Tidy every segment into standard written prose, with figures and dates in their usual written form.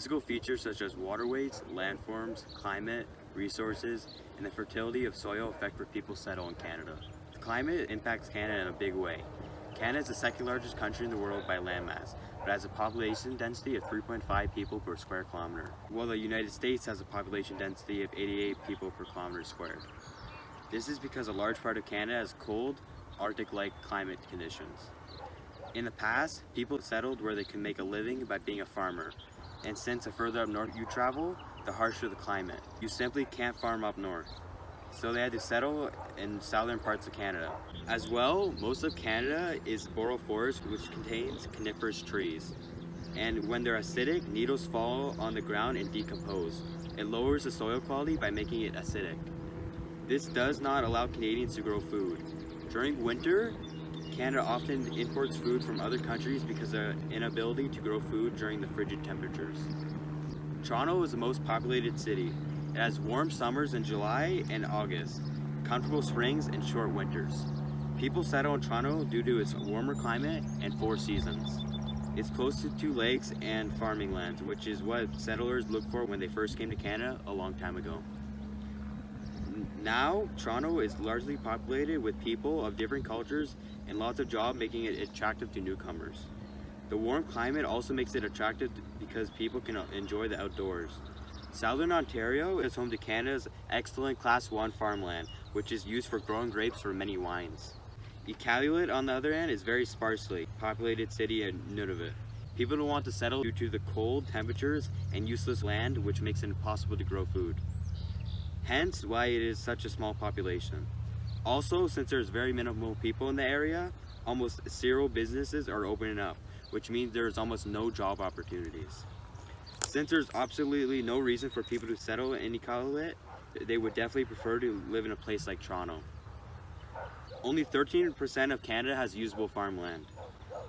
Physical features such as waterways, landforms, climate, resources, and the fertility of soil affect where people settle in Canada. The climate impacts Canada in a big way. Canada is the second largest country in the world by landmass, but has a population density of 3.5 people per square kilometer, while the United States has a population density of 88 people per kilometer squared. This is because a large part of Canada has cold, Arctic-like climate conditions. In the past, people settled where they could make a living by being a farmer, and since the further up north you travel, the harsher the climate. You simply can't farm up north. So they had to settle in southern parts of Canada. As well, most of Canada is boreal forest, which contains coniferous trees. And when they're acidic, needles fall on the ground and decompose. It lowers the soil quality by making it acidic. This does not allow Canadians to grow food. During winter, Canada often imports food from other countries because of their inability to grow food during the frigid temperatures. Toronto is the most populated city. It has warm summers in July and August, comfortable springs and short winters. People settle in Toronto due to its warmer climate and 4 seasons. It's close to 2 lakes and farming lands, which is what settlers looked for when they first came to Canada a long time ago. Now, Toronto is largely populated with people of different cultures and lots of jobs, making it attractive to newcomers. The warm climate also makes it attractive because people can enjoy the outdoors. Southern Ontario is home to Canada's excellent Class 1 farmland, which is used for growing grapes for many wines. Iqaluit, on the other hand, is very sparsely populated city in Nunavut. People don't want to settle due to the cold temperatures and useless land, which makes it impossible to grow food. Hence why it is such a small population. Also, since there's very minimal people in the area, almost 0 businesses are opening up, which means there's almost no job opportunities. Since there's absolutely no reason for people to settle in Iqaluit, they would definitely prefer to live in a place like Toronto. Only 13% of Canada has usable farmland.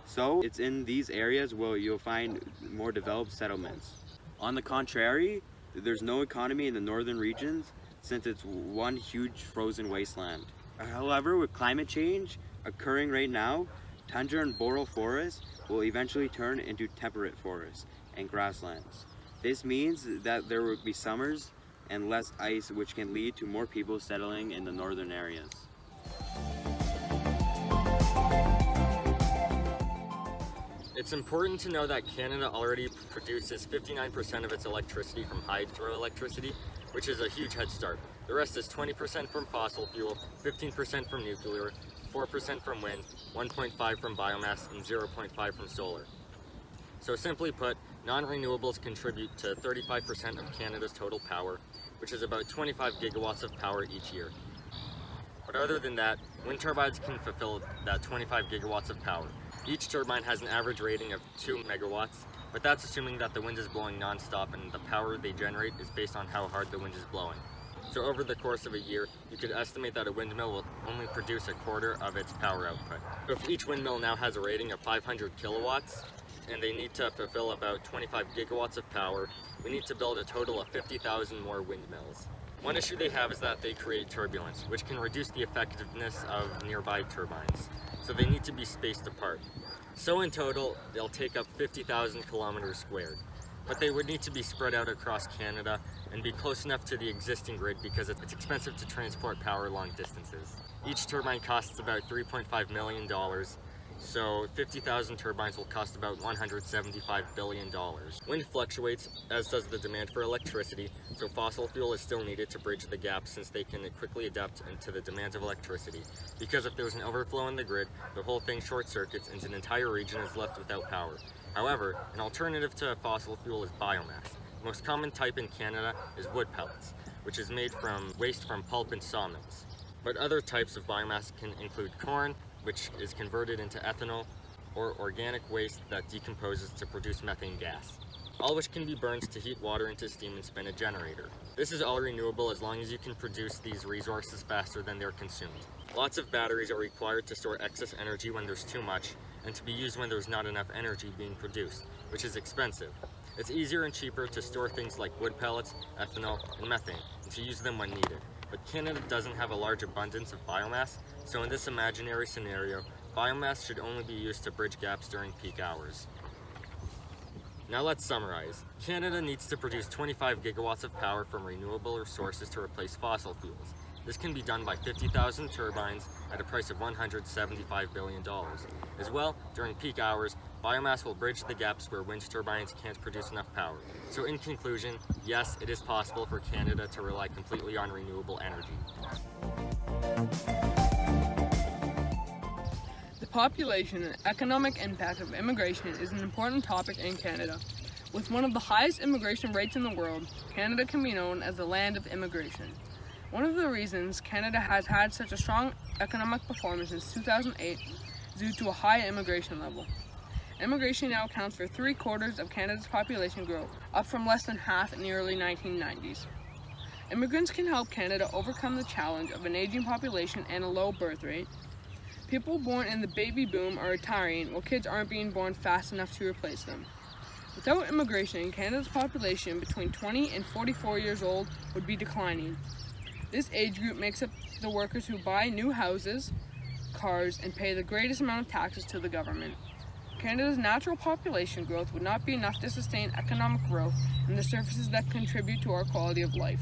So it's in these areas where you'll find more developed settlements. On the contrary, there's no economy in the northern regions since it's one huge frozen wasteland. However, with climate change occurring right now, tundra and boreal forests will eventually turn into temperate forests and grasslands. This means that there will be summers and less ice, which can lead to more people settling in the northern areas. It's important to know that Canada already produces 59% of its electricity from hydroelectricity, which is a huge head start. The rest is 20% from fossil fuel, 15% from nuclear, 4% from wind, 1.5% from biomass, and 0.5% from solar. So simply put, non-renewables contribute to 35% of Canada's total power, which is about 25 gigawatts of power each year. But other than that, wind turbines can fulfill that 25 gigawatts of power. Each turbine has an average rating of 2 megawatts, but that's assuming that the wind is blowing non-stop and the power they generate is based on how hard the wind is blowing. So over the course of a year, you could estimate that a windmill will only produce a quarter of its power output. So if each windmill now has a rating of 500 kilowatts, and they need to fulfill about 25 gigawatts of power, we need to build a total of 50,000 more windmills. One issue they have is that they create turbulence, which can reduce the effectiveness of nearby turbines. So they need to be spaced apart. So in total, they'll take up 50,000 kilometers squared. But they would need to be spread out across Canada and be close enough to the existing grid because it's expensive to transport power long distances. Each turbine costs about $3.5 million, so 50,000 turbines will cost about $175 billion. Wind fluctuates, as does the demand for electricity, so fossil fuel is still needed to bridge the gap since they can quickly adapt to the demands of electricity. Because if there's an overflow in the grid, the whole thing short circuits and an entire region is left without power. However, an alternative to fossil fuel is biomass. The most common type in Canada is wood pellets, which is made from waste from pulp and sawmills. But other types of biomass can include corn, which is converted into ethanol, or organic waste that decomposes to produce methane gas, all which can be burned to heat water into steam and spin a generator. This is all renewable as long as you can produce these resources faster than they're consumed. Lots of batteries are required to store excess energy when there's too much, and to be used when there's not enough energy being produced, which is expensive. It's easier and cheaper to store things like wood pellets, ethanol, and methane, and to use them when needed. But Canada doesn't have a large abundance of biomass, so in this imaginary scenario, biomass should only be used to bridge gaps during peak hours. Now let's summarize. Canada needs to produce 25 gigawatts of power from renewable resources to replace fossil fuels. This can be done by 50,000 turbines at a price of $175 billion. As well, during peak hours, biomass will bridge the gaps where wind turbines can't produce enough power. So in conclusion, yes, it is possible for Canada to rely completely on renewable energy. The population and economic impact of immigration is an important topic in Canada. With one of the highest immigration rates in the world, Canada can be known as the land of immigration. One of the reasons Canada has had such a strong economic performance since 2008 is due to a high immigration level. Immigration now accounts for 3/4 of Canada's population growth, up from less than half in the early 1990s. Immigrants can help Canada overcome the challenge of an aging population and a low birth rate. People born in the baby boom are retiring, while kids aren't being born fast enough to replace them. Without immigration, Canada's population between 20 and 44 years old would be declining. This age group makes up the workers who buy new houses, cars, and pay the greatest amount of taxes to the government. Canada's natural population growth would not be enough to sustain economic growth and the services that contribute to our quality of life.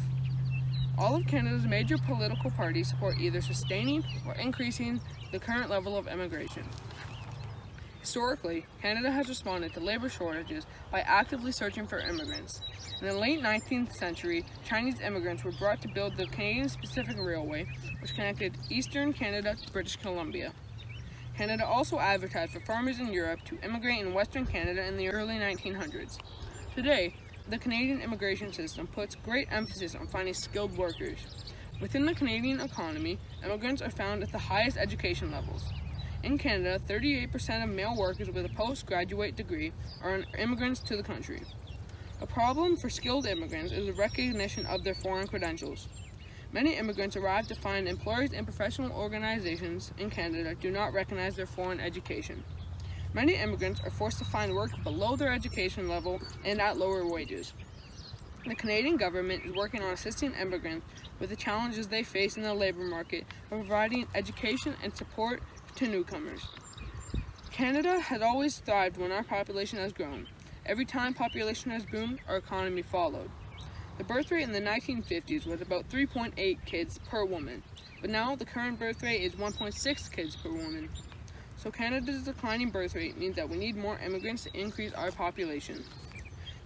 All of Canada's major political parties support either sustaining or increasing the current level of immigration. Historically, Canada has responded to labor shortages by actively searching for immigrants. In the late 19th century, Chinese immigrants were brought to build the Canadian Pacific Railway, which connected eastern Canada to British Columbia. Canada also advertised for farmers in Europe to immigrate in Western Canada in the early 1900s. Today, the Canadian immigration system puts great emphasis on finding skilled workers. Within the Canadian economy, immigrants are found at the highest education levels. In Canada, 38% of male workers with a postgraduate degree are immigrants to the country. A problem for skilled immigrants is the recognition of their foreign credentials. Many immigrants arrive to find employers and professional organizations in Canada do not recognize their foreign education. Many immigrants are forced to find work below their education level and at lower wages. The Canadian government is working on assisting immigrants with the challenges they face in the labor market by providing education and support to newcomers. Canada has always thrived when our population has grown. Every time population has boomed, our economy followed. The birth rate in the 1950s was about 3.8 kids per woman, but now the current birth rate is 1.6 kids per woman. So Canada's declining birth rate means that we need more immigrants to increase our population.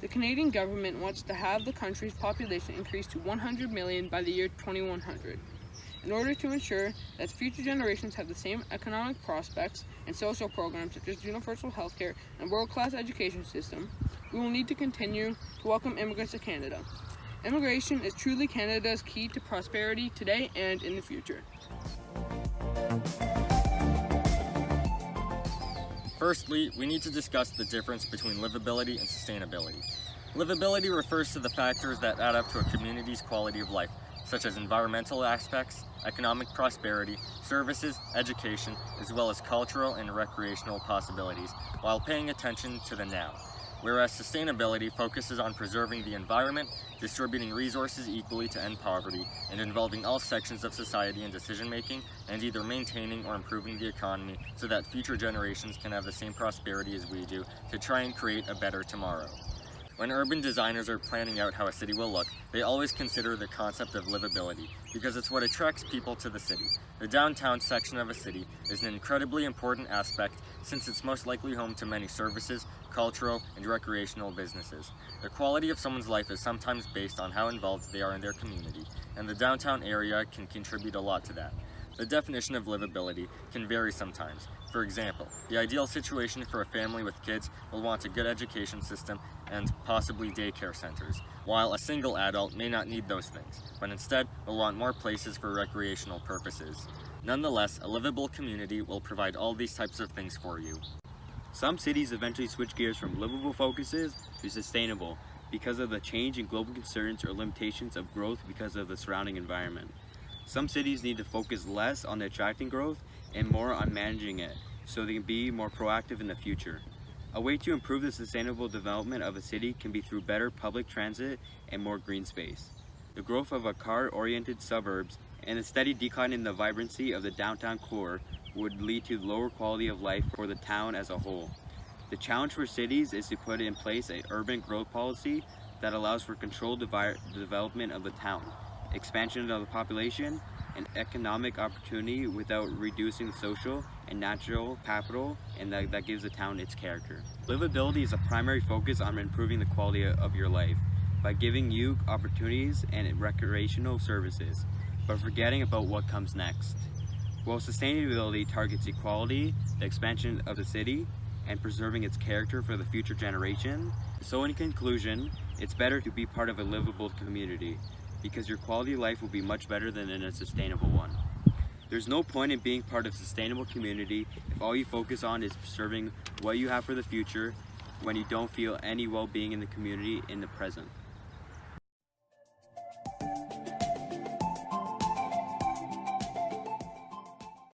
The Canadian government wants to have the country's population increase to 100 million by the year 2100. In order to ensure that future generations have the same economic prospects and social programs such as universal healthcare and world-class education system, we will need to continue to welcome immigrants to Canada. Immigration is truly Canada's key to prosperity today and in the future. Firstly, we need to discuss the difference between livability and sustainability. Livability refers to the factors that add up to a community's quality of life, such as environmental aspects, economic prosperity, services, education, as well as cultural and recreational possibilities, while paying attention to the now. Whereas sustainability focuses on preserving the environment, distributing resources equally to end poverty, and involving all sections of society in decision-making, and either maintaining or improving the economy so that future generations can have the same prosperity as we do to try and create a better tomorrow. When urban designers are planning out how a city will look, they always consider the concept of livability, because it's what attracts people to the city. The downtown section of a city is an incredibly important aspect since it's most likely home to many services, cultural, and recreational businesses. The quality of someone's life is sometimes based on how involved they are in their community, and the downtown area can contribute a lot to that. The definition of livability can vary sometimes. For example, the ideal situation for a family with kids will want a good education system and possibly daycare centers, while a single adult may not need those things, but instead will want more places for recreational purposes. Nonetheless, a livable community will provide all these types of things for you. Some cities eventually switch gears from livable focuses to sustainable because of the change in global concerns or limitations of growth because of the surrounding environment. Some cities need to focus less on attracting growth and more on managing it so they can be more proactive in the future. A way to improve the sustainable development of a city can be through better public transit and more green space. The growth of a car-oriented suburbs and the steady decline in the vibrancy of the downtown core would lead to lower quality of life for the town as a whole. The challenge for cities is to put in place an urban growth policy that allows for controlled development of the town, expansion of the population, and economic opportunity without reducing the social and natural capital, and that gives the town its character. Livability is a primary focus on improving the quality of your life by giving you opportunities and recreational services, but forgetting about what comes next. While sustainability targets equality, the expansion of the city, and preserving its character for the future generation, so in conclusion, it's better to be part of a livable community, because your quality of life will be much better than in a sustainable one. There's no point in being part of a sustainable community if all you focus on is preserving what you have for the future when you don't feel any well-being in the community in the present.